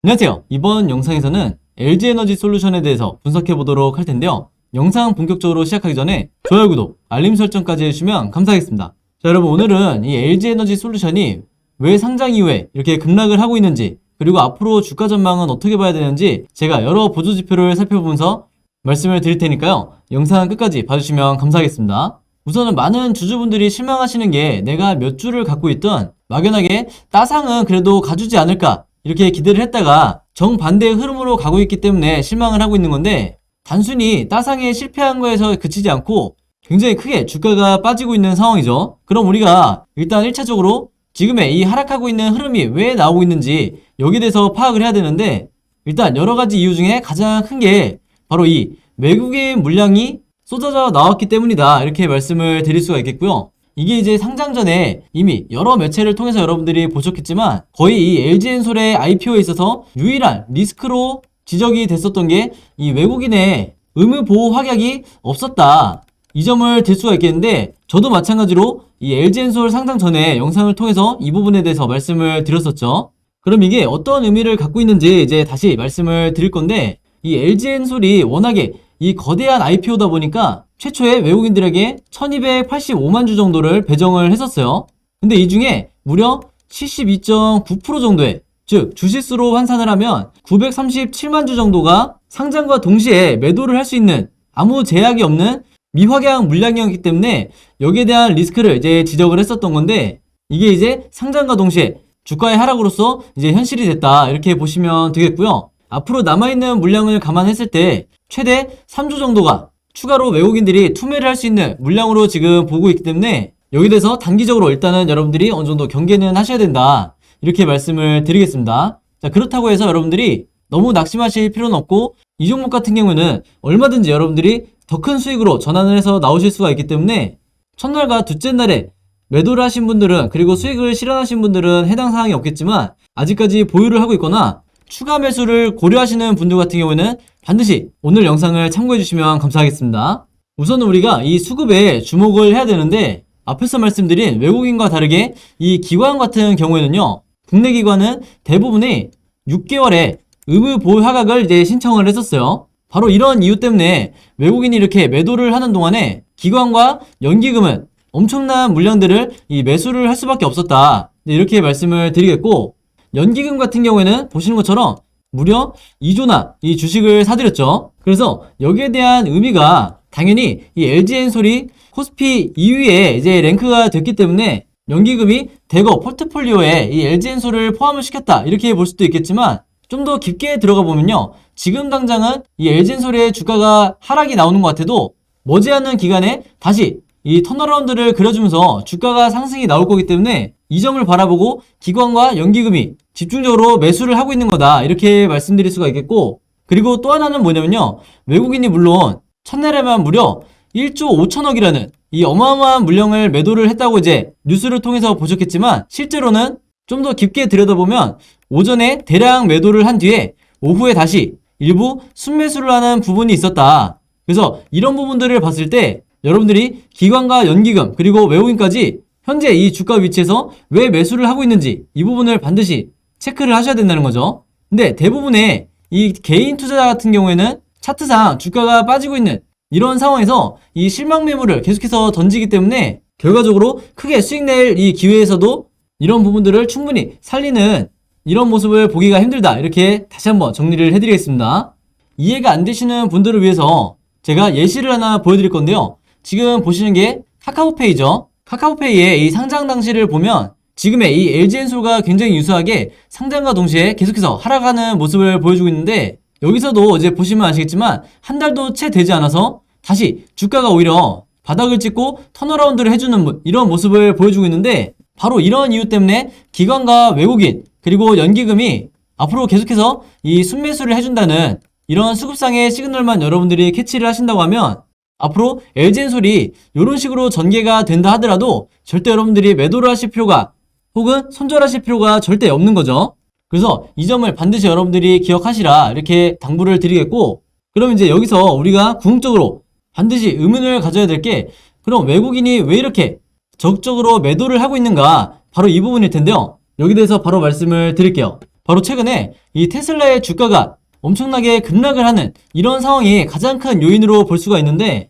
안녕하세요. 이번 영상에서는 LG에너지솔루션에 대해서 분석해 보도록 할 텐데요. 영상 본격적으로 시작하기 전에 좋아요, 구독, 알림 설정까지 해주시면 감사하겠습니다. 자, 여러분, 오늘은 이 LG에너지솔루션이 왜 상장 이후에 이렇게 급락을 하고 있는지, 그리고 앞으로 주가 전망은 어떻게 봐야 되는지 제가 여러 보조 지표를 살펴보면서 말씀을 드릴 테니까요. 영상 끝까지 봐주시면 감사하겠습니다. 우선은 많은 주주분들이 실망하시는 게, 내가 몇 주를 갖고 있던 막연하게 따상은 그래도 가주지 않을까 이렇게 기대를 했다가 정반대의 흐름으로 가고 있기 때문에 실망을 하고 있는 건데, 단순히 따상에 실패한 거에서 그치지 않고 굉장히 크게 주가가 빠지고 있는 상황이죠. 그럼 우리가 일단 1차적으로 지금의 이 하락하고 있는 흐름이 왜 나오고 있는지 여기에 대해서 파악을 해야 되는데, 일단 여러 가지 이유 중에 가장 큰 게 바로 이 외국인 물량이 쏟아져 나왔기 때문이다, 이렇게 말씀을 드릴 수가 있겠고요. 이게 이제 상장 전에 이미 여러 매체를 통해서 여러분들이 보셨겠지만, 거의 이 LG엔솔의 IPO에 있어서 유일한 리스크로 지적이 됐었던 게 이 외국인의 의무보호 확약이 없었다, 이 점을 들 수가 있겠는데, 저도 마찬가지로 이 LG엔솔 상장 전에 영상을 통해서 이 부분에 대해서 말씀을 드렸었죠. 그럼 이게 어떤 의미를 갖고 있는지 이제 다시 말씀을 드릴 건데, 이 LG엔솔이 워낙에 이 거대한 IPO다 보니까 최초에 외국인들에게 1285만 주 정도를 배정을 했었어요. 근데 이 중에 무려 72.9% 정도의, 즉 주식수로 환산을 하면 937만 주 정도가 상장과 동시에 매도를 할 수 있는 아무 제약이 없는 미확약 물량이었기 때문에 여기에 대한 리스크를 이제 지적을 했었던 건데, 이게 이제 상장과 동시에 주가의 하락으로서 이제 현실이 됐다, 이렇게 보시면 되겠고요. 앞으로 남아있는 물량을 감안했을 때 최대 3조 정도가 추가로 외국인들이 투매를 할 수 있는 물량으로 지금 보고 있기 때문에, 여기에 대해서 단기적으로 일단은 여러분들이 어느 정도 경계는 하셔야 된다, 이렇게 말씀을 드리겠습니다. 자, 그렇다고 해서 여러분들이 너무 낙심하실 필요는 없고, 이 종목 같은 경우는 얼마든지 여러분들이 더 큰 수익으로 전환을 해서 나오실 수가 있기 때문에, 첫날과 둘째 날에 매도를 하신 분들은, 그리고 수익을 실현하신 분들은 해당 사항이 없겠지만, 아직까지 보유를 하고 있거나 추가 매수를 고려하시는 분들 같은 경우에는 반드시 오늘 영상을 참고해 주시면 감사하겠습니다. 우선은 우리가 이 수급에 주목을 해야 되는데, 앞에서 말씀드린 외국인과 다르게 이 기관 같은 경우에는요, 국내 기관은 대부분이 6개월에 의무 보유 하각을 이제 신청을 했었어요. 바로 이런 이유 때문에 외국인이 이렇게 매도를 하는 동안에 기관과 연기금은 엄청난 물량들을 이 매수를 할 수밖에 없었다, 이렇게 말씀을 드리겠고, 연기금 같은 경우에는 보시는 것처럼 무려 2조나 이 주식을 사들였죠. 그래서 여기에 대한 의미가 당연히 이 LG엔솔이 코스피 2위에 이제 랭크가 됐기 때문에 연기금이 대거 포트폴리오에 이 LG엔솔을 포함을 시켰다, 이렇게 볼 수도 있겠지만, 좀 더 깊게 들어가 보면요, 지금 당장은 이 LG엔솔의 주가가 하락이 나오는 것 같아도 머지않은 기간에 다시 이 턴어라운드를 그려주면서 주가가 상승이 나올 거기 때문에, 이 점을 바라보고 기관과 연기금이 집중적으로 매수를 하고 있는 거다, 이렇게 말씀드릴 수가 있겠고, 그리고 또 하나는 뭐냐면요, 외국인이 물론 첫날에만 무려 1조 5천억이라는 이 어마어마한 물량을 매도를 했다고 이제 뉴스를 통해서 보셨겠지만, 실제로는 좀 더 깊게 들여다보면 오전에 대량 매도를 한 뒤에 오후에 다시 일부 순매수를 하는 부분이 있었다. 그래서 이런 부분들을 봤을 때 여러분들이 기관과 연기금 그리고 외국인까지 현재 이 주가 위치에서 왜 매수를 하고 있는지, 이 부분을 반드시 체크를 하셔야 된다는 거죠. 근데 대부분의 이 개인 투자자 같은 경우에는 차트상 주가가 빠지고 있는 이런 상황에서 이 실망 매물을 계속해서 던지기 때문에 결과적으로 크게 수익 낼 이 기회에서도 이런 부분들을 충분히 살리는 이런 모습을 보기가 힘들다, 이렇게 다시 한번 정리를 해드리겠습니다. 이해가 안 되시는 분들을 위해서 제가 예시를 하나 보여드릴 건데요, 지금 보시는 게 카카오페이죠. 카카오페이의 이 상장 당시를 보면 지금의 이 LG엔솔과 굉장히 유사하게 상장과 동시에 계속해서 하락하는 모습을 보여주고 있는데, 여기서도 이제 보시면 아시겠지만 한 달도 채 되지 않아서 다시 주가가 오히려 바닥을 찍고 턴어라운드를 해주는 이런 모습을 보여주고 있는데, 바로 이런 이유 때문에 기관과 외국인 그리고 연기금이 앞으로 계속해서 이 순매수를 해준다는 이런 수급상의 시그널만 여러분들이 캐치를 하신다고 하면, 앞으로 LG엔솔이 이런 식으로 전개가 된다 하더라도 절대 여러분들이 매도를 하실 필요가, 혹은 손절하실 필요가 절대 없는 거죠. 그래서 이 점을 반드시 여러분들이 기억하시라, 이렇게 당부를 드리겠고, 그럼 이제 여기서 우리가 궁극적으로 반드시 의문을 가져야 될 게, 그럼 외국인이 왜 이렇게 적극적으로 매도를 하고 있는가, 바로 이 부분일 텐데요. 여기 대해서 바로 말씀을 드릴게요. 바로 최근에 이 테슬라의 주가가 엄청나게 급락을 하는 이런 상황이 가장 큰 요인으로 볼 수가 있는데,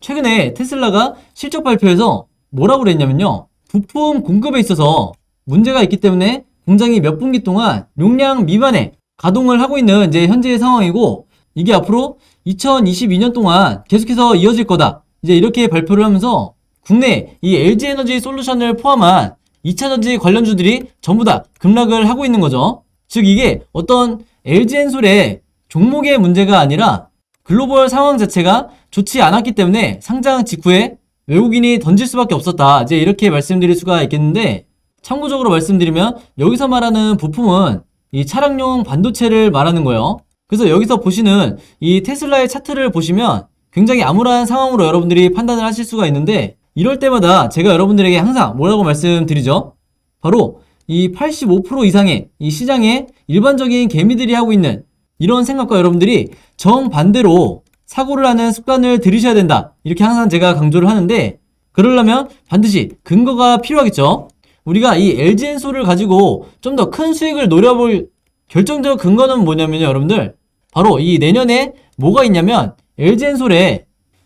최근에 테슬라가 실적 발표에서 뭐라고 그랬냐면요. 부품 공급에 있어서 문제가 있기 때문에 공장이 몇 분기 동안 용량 미만의 가동을 하고 있는 이제 현재의 상황이고, 이게 앞으로 2022년 동안 계속해서 이어질 거다. 이제 이렇게 발표를 하면서 국내 이 LG에너지 솔루션을 포함한 2차전지 관련주들이 전부 다 급락을 하고 있는 거죠. 즉 이게 어떤 LG엔솔의 종목의 문제가 아니라 글로벌 상황 자체가 좋지 않았기 때문에 상장 직후에 외국인이 던질 수밖에 없었다. 이제 이렇게 말씀드릴 수가 있겠는데, 참고적으로 말씀드리면 여기서 말하는 부품은 이 차량용 반도체를 말하는 거예요. 그래서 여기서 보시는 이 테슬라의 차트를 보시면 굉장히 암울한 상황으로 여러분들이 판단을 하실 수가 있는데, 이럴 때마다 제가 여러분들에게 항상 뭐라고 말씀드리죠? 바로 이 85% 이상의 이 시장에 일반적인 개미들이 하고 있는 이런 생각과 여러분들이 정반대로 사고를 하는 습관을 들이셔야 된다. 이렇게 항상 제가 강조를 하는데, 그러려면 반드시 근거가 필요하겠죠. 우리가 이 LG엔솔을 가지고 좀 더 큰 수익을 노려볼 결정적 근거는 뭐냐면요, 여러분들. 바로 이 내년에 뭐가 있냐면 LG엔솔에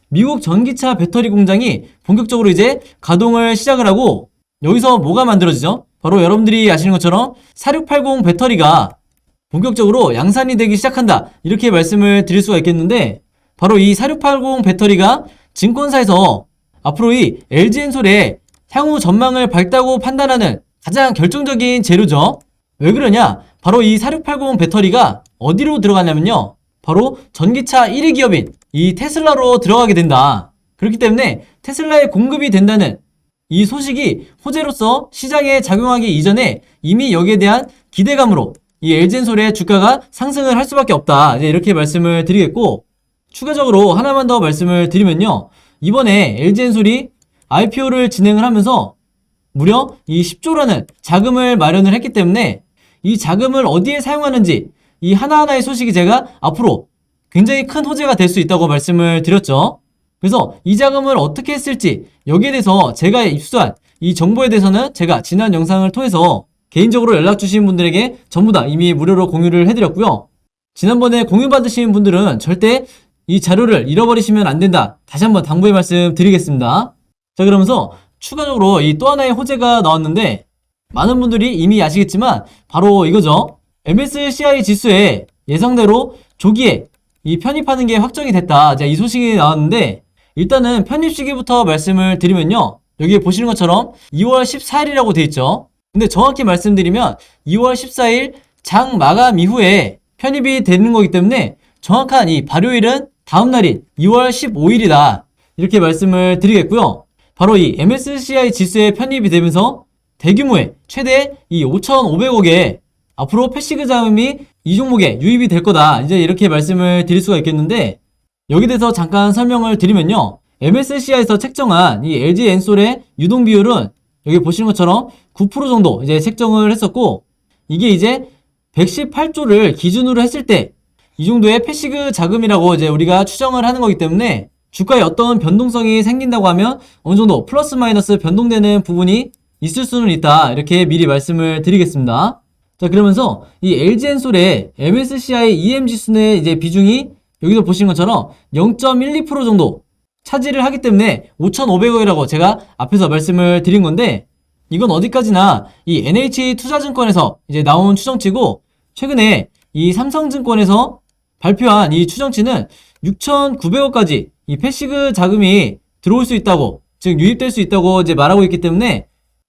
미국 전기차 배터리 공장이 본격적으로 이제 가동을 시작을 하고, 여기서 뭐가 만들어지죠? 바로 여러분들이 아시는 것처럼 4680 배터리가 본격적으로 양산이 되기 시작한다. 이렇게 말씀을 드릴 수가 있겠는데, 바로 이 4680 배터리가 증권사에서 앞으로 이 LG엔솔의 향후 전망을 밝다고 판단하는 가장 결정적인 재료죠. 왜 그러냐? 바로 이 4680 배터리가 어디로 들어가냐면요. 바로 전기차 1위 기업인 이 테슬라로 들어가게 된다. 그렇기 때문에 테슬라에 공급이 된다는 이 소식이 호재로서 시장에 작용하기 이전에 이미 여기에 대한 기대감으로 이 LG엔솔의 주가가 상승을 할 수밖에 없다. 이제 이렇게 말씀을 드리겠고, 추가적으로 하나만 더 말씀을 드리면요. 이번에 LG엔솔이 IPO를 진행을 하면서 무려 이 10조라는 자금을 마련을 했기 때문에 이 자금을 어디에 사용하는지 이 하나하나의 소식이 제가 앞으로 굉장히 큰 호재가 될 수 있다고 말씀을 드렸죠. 그래서 이 자금을 어떻게 쓸지 여기에 대해서 제가 입수한 이 정보에 대해서는 제가 지난 영상을 통해서 개인적으로 연락 주신 분들에게 전부 다 이미 무료로 공유를 해드렸고요. 지난번에 공유 받으신 분들은 절대 이 자료를 잃어버리시면 안 된다. 다시 한번 당부의 말씀 드리겠습니다. 자, 그러면서 추가적으로 이 또 하나의 호재가 나왔는데, 많은 분들이 이미 아시겠지만 바로 이거죠. MSCI 지수에 예상대로 조기에 이 편입하는 게 확정이 됐다. 자, 이 소식이 나왔는데, 일단은 편입 시기부터 말씀을 드리면요. 여기 보시는 것처럼 2월 14일이라고 돼 있죠. 근데 정확히 말씀드리면 2월 14일 장 마감 이후에 편입이 되는 거기 때문에 정확한 이 발효일은 다음 날인 2월 15일이다. 이렇게 말씀을 드리겠고요. 바로 이 MSCI 지수에 편입이 되면서 대규모의 최대 이 5,500억의 앞으로 패시브 자금이 이 종목에 유입이 될 거다. 이제 이렇게 말씀을 드릴 수가 있겠는데, 여기 대해서 잠깐 설명을 드리면요. MSCI에서 책정한 이 LG엔솔의 유동 비율은 여기 보시는 것처럼 9% 정도 이제 책정을 했었고, 이게 이제 118조를 기준으로 했을 때 이 정도의 패시브 자금이라고 이제 우리가 추정을 하는 거기 때문에 주가에 어떤 변동성이 생긴다고 하면 어느 정도 플러스 마이너스 변동되는 부분이 있을 수는 있다. 이렇게 미리 말씀을 드리겠습니다. 자, 그러면서 이 LG엔솔의 MSCI EM 지수의 이제 비중이 여기서 보시는 것처럼 0.12% 정도 차지를 하기 때문에 5,500억이라고 제가 앞에서 말씀을 드린 건데, 이건 어디까지나 이 NH투자증권에서 이제 나온 추정치고, 최근에 이 삼성증권에서 발표한 이 추정치는 6,900억까지 이 패시브 자금이 들어올 수 있다고, 즉 유입될 수 있다고 이제 말하고 있기 때문에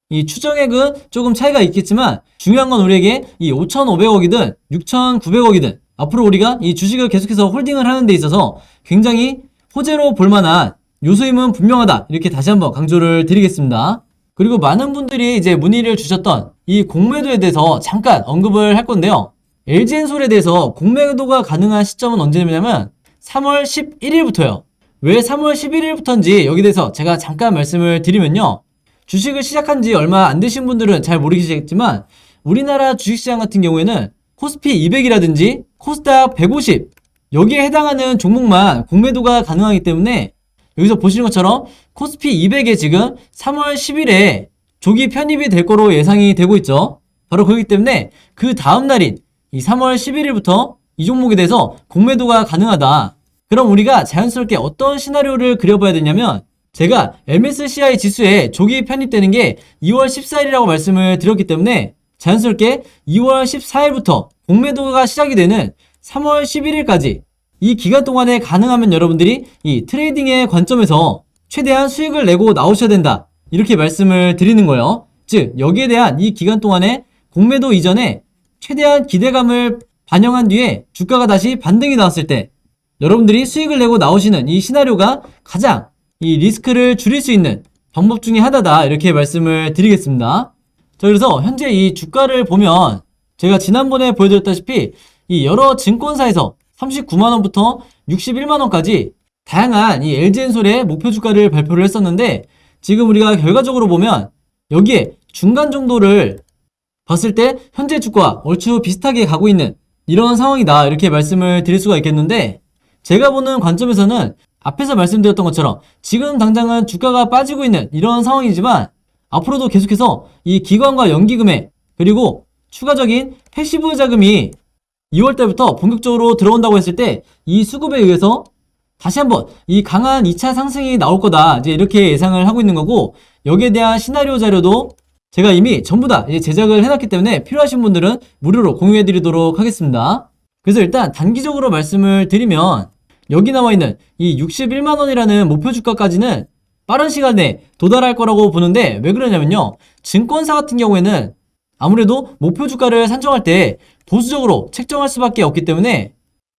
이 추정액은 조금 차이가 있겠지만 중요한 건 우리에게 이 5,500억이든 6,900억이든 앞으로 우리가 이 주식을 계속해서 홀딩을 하는 데 있어서 굉장히 호재로 볼만한 요소임은 분명하다. 이렇게 다시 한번 강조를 드리겠습니다. 그리고 많은 분들이 이제 문의를 주셨던 이 공매도에 대해서 잠깐 언급을 할 건데요. LG엔솔에 대해서 공매도가 가능한 시점은 언제냐면 3월 11일부터요. 왜 3월 11일부터인지 여기 대해서 제가 잠깐 말씀을 드리면요. 주식을 시작한 지 얼마 안 되신 분들은 잘 모르시겠지만 우리나라 주식시장 같은 경우에는 코스피 200이라든지 코스닥 150 여기에 해당하는 종목만 공매도가 가능하기 때문에 여기서 보시는 것처럼 코스피 200에 지금 3월 10일에 조기 편입이 될 거로 예상이 되고 있죠. 바로 그렇기 때문에 그 다음 날인 이 3월 11일부터 이 종목에 대해서 공매도가 가능하다. 그럼 우리가 자연스럽게 어떤 시나리오를 그려봐야 되냐면, 제가 MSCI 지수에 조기 편입되는 게 2월 14일이라고 말씀을 드렸기 때문에 자연스럽게 2월 14일부터 공매도가 시작이 되는 3월 11일까지 이 기간 동안에 가능하면 여러분들이 이 트레이딩의 관점에서 최대한 수익을 내고 나오셔야 된다. 이렇게 말씀을 드리는 거예요. 즉, 여기에 대한 이 기간 동안에 공매도 이전에 최대한 기대감을 반영한 뒤에 주가가 다시 반등이 나왔을 때 여러분들이 수익을 내고 나오시는 이 시나리오가 가장 이 리스크를 줄일 수 있는 방법 중에 하나다. 이렇게 말씀을 드리겠습니다. 자, 그래서 현재 이 주가를 보면 제가 지난번에 보여드렸다시피 이 여러 증권사에서 39만원부터 61만원까지 다양한 이 LG엔솔의 목표 주가를 발표를 했었는데, 지금 우리가 결과적으로 보면 여기에 중간 정도를 봤을 때 현재 주가와 얼추 비슷하게 가고 있는 이런 상황이다. 이렇게 말씀을 드릴 수가 있겠는데, 제가 보는 관점에서는 앞에서 말씀드렸던 것처럼 지금 당장은 주가가 빠지고 있는 이런 상황이지만 앞으로도 계속해서 이 기관과 연기금액 그리고 추가적인 패시브 자금이 2월달부터 본격적으로 들어온다고 했을 때 이 수급에 의해서 다시 한번 이 강한 2차 상승이 나올 거다. 이제 이렇게 예상을 하고 있는 거고, 여기에 대한 시나리오 자료도 제가 이미 전부 다 이제 제작을 해놨기 때문에 필요하신 분들은 무료로 공유해 드리도록 하겠습니다. 그래서 일단 단기적으로 말씀을 드리면 여기 나와 있는 이 61만원이라는 목표 주가까지는 빠른 시간 내에 도달할 거라고 보는데, 왜 그러냐면요, 증권사 같은 경우에는 아무래도 목표 주가를 산정할 때 보수적으로 책정할 수밖에 없기 때문에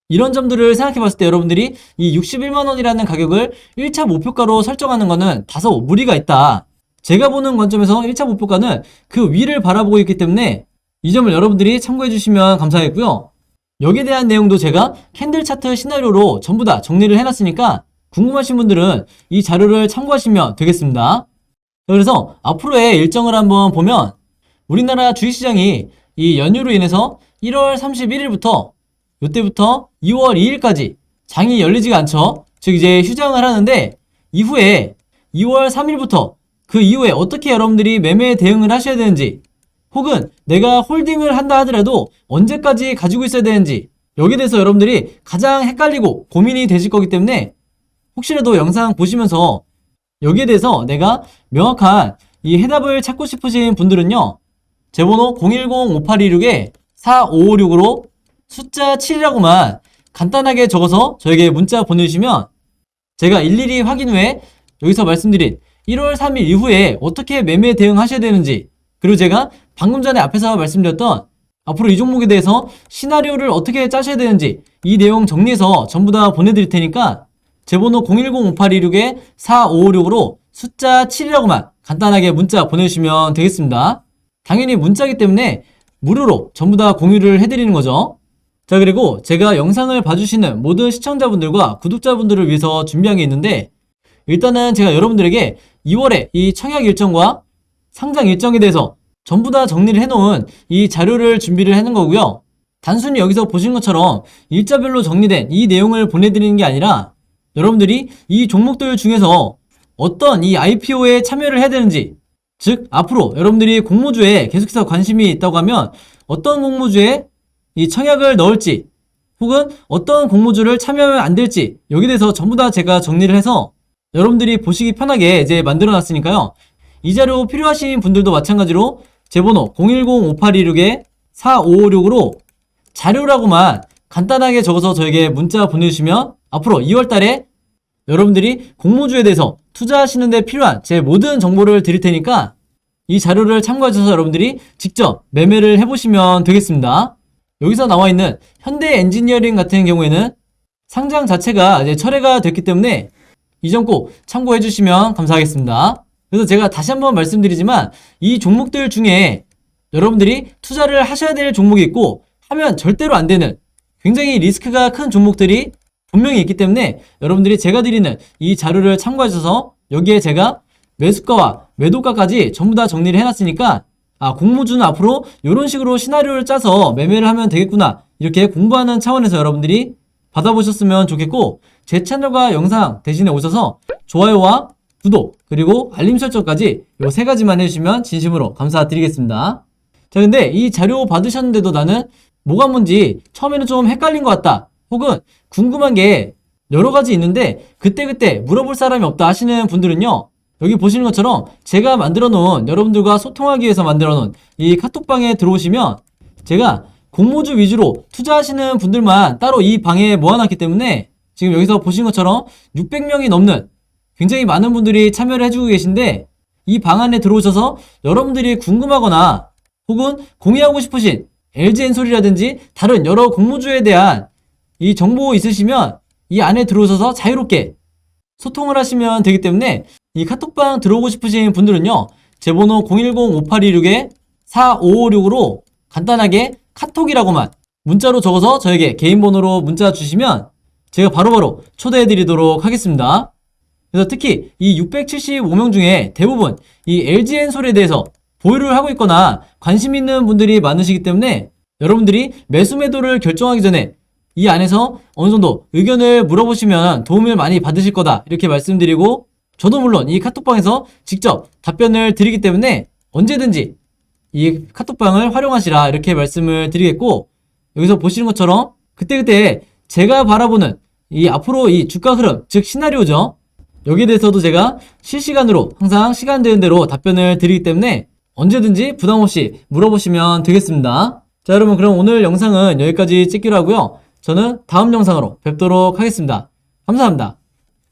이런 점들을 생각해 봤을 때 여러분들이 이 61만원이라는 가격을 1차 목표가로 설정하는 거는 다소 무리가 있다. 제가 보는 관점에서 1차 목표가는 그 위를 바라보고 있기 때문에 이 점을 여러분들이 참고해 주시면 감사하겠고요. 여기에 대한 내용도 제가 캔들 차트 시나리오로 전부 다 정리를 해놨으니까 궁금하신 분들은 이 자료를 참고하시면 되겠습니다. 그래서 앞으로의 일정을 한번 보면 우리나라 주식시장이 이 연휴로 인해서 1월 31일부터 이때부터 2월 2일까지 장이 열리지가 않죠. 즉 이제 휴장을 하는데, 이후에 2월 3일부터 그 이후에 어떻게 여러분들이 매매 대응을 하셔야 되는지, 혹은 내가 홀딩을 한다 하더라도 언제까지 가지고 있어야 되는지, 여기에 대해서 여러분들이 가장 헷갈리고 고민이 되실 거기 때문에 혹시라도 영상 보시면서 여기에 대해서 내가 명확한 이 해답을 찾고 싶으신 분들은요, 제 번호 010-5826-4556으로 숫자 7이라고만 간단하게 적어서 저에게 문자 보내주시면 제가 일일이 확인 후에 여기서 말씀드린 1월 3일 이후에 어떻게 매매 대응하셔야 되는지, 그리고 제가 방금 전에 앞에서 말씀드렸던 앞으로 이 종목에 대해서 시나리오를 어떻게 짜셔야 되는지 이 내용 정리해서 전부 다 보내드릴 테니까 제 번호 010-5826-4556으로 숫자 7이라고만 간단하게 문자 보내주시면 되겠습니다. 당연히 문자이기 때문에 무료로 전부 다 공유를 해드리는 거죠. 자, 그리고 제가 영상을 봐주시는 모든 시청자분들과 구독자분들을 위해서 준비한 게 있는데, 일단은 제가 여러분들에게 2월에 이 청약 일정과 상장 일정에 대해서 전부 다 정리를 해놓은 이 자료를 준비를 해놓은 거고요. 단순히 여기서 보신 것처럼 일자별로 정리된 이 내용을 보내드리는 게 아니라 여러분들이 이 종목들 중에서 어떤 이 IPO에 참여를 해야 되는지, 즉 앞으로 여러분들이 공모주에 계속해서 관심이 있다고 하면 어떤 공모주에 이 청약을 넣을지, 혹은 어떤 공모주를 참여하면 안 될지, 여기에 대해서 전부 다 제가 정리를 해서 여러분들이 보시기 편하게 이제 만들어 놨으니까요. 이 자료 필요하신 분들도 마찬가지로 제 번호 010-5826-4556으로 자료라고만 간단하게 적어서 저에게 문자 보내주시면 앞으로 2월달에 여러분들이 공모주에 대해서 투자하시는 데 필요한 제 모든 정보를 드릴 테니까 이 자료를 참고하셔서 여러분들이 직접 매매를 해보시면 되겠습니다. 여기서 나와 있는 현대 엔지니어링 같은 경우에는 상장 자체가 이제 철회가 됐기 때문에 이 점 꼭 참고해 주시면 감사하겠습니다. 그래서 제가 다시 한번 말씀드리지만 이 종목들 중에 여러분들이 투자를 하셔야 될 종목이 있고 하면 절대로 안 되는 굉장히 리스크가 큰 종목들이 분명히 있기 때문에 여러분들이 제가 드리는 이 자료를 참고하셔서 여기에 제가 매수가와 매도가까지 전부 다 정리를 해놨으니까 공모주는 앞으로 이런 식으로 시나리오를 짜서 매매를 하면 되겠구나, 이렇게 공부하는 차원에서 여러분들이 받아보셨으면 좋겠고, 제 채널과 영상 대신에 오셔서 좋아요와 구독 그리고 알림 설정까지 요 세 가지만 해주시면 진심으로 감사드리겠습니다. 자, 근데 이 자료 받으셨는데도 나는 뭐가 뭔지 처음에는 좀 헷갈린 것 같다. 혹은 궁금한 게 여러 가지 있는데 그때그때 물어볼 사람이 없다 하시는 분들은요. 여기 보시는 것처럼 제가 만들어 놓은 여러분들과 소통하기 위해서 만들어 놓은 이 카톡방에 들어오시면 제가 공모주 위주로 투자하시는 분들만 따로 이 방에 모아놨기 때문에 지금 여기서 보시는 것처럼 600명이 넘는 굉장히 많은 분들이 참여를 해주고 계신데 이 방 안에 들어오셔서 여러분들이 궁금하거나 혹은 공유하고 싶으신 LG엔솔이라든지 다른 여러 공모주에 대한 이 정보 있으시면 이 안에 들어오셔서 자유롭게 소통을 하시면 되기 때문에 이 카톡방 들어오고 싶으신 분들은요. 제 번호 010-5826-4556으로 간단하게 카톡이라고만 문자로 적어서 저에게 개인 번호로 문자 주시면 제가 바로바로 초대해 드리도록 하겠습니다. 그래서 특히 이 675명 중에 대부분 이 LG엔솔에 대해서 보유를 하고 있거나 관심 있는 분들이 많으시기 때문에 여러분들이 매수 매도를 결정하기 전에 이 안에서 어느 정도 의견을 물어보시면 도움을 많이 받으실 거다 이렇게 말씀드리고 저도 물론 이 카톡방에서 직접 답변을 드리기 때문에 언제든지 이 카톡방을 활용하시라 이렇게 말씀을 드리겠고 여기서 보시는 것처럼 그때그때 제가 바라보는 이 앞으로 이 주가 흐름 즉 시나리오죠. 여기에 대해서도 제가 실시간으로 항상 시간 되는 대로 답변을 드리기 때문에 언제든지 부담없이 물어보시면 되겠습니다. 자 여러분 그럼 오늘 영상은 여기까지 찍기로 하고요. 저는 다음 영상으로 뵙도록 하겠습니다. 감사합니다.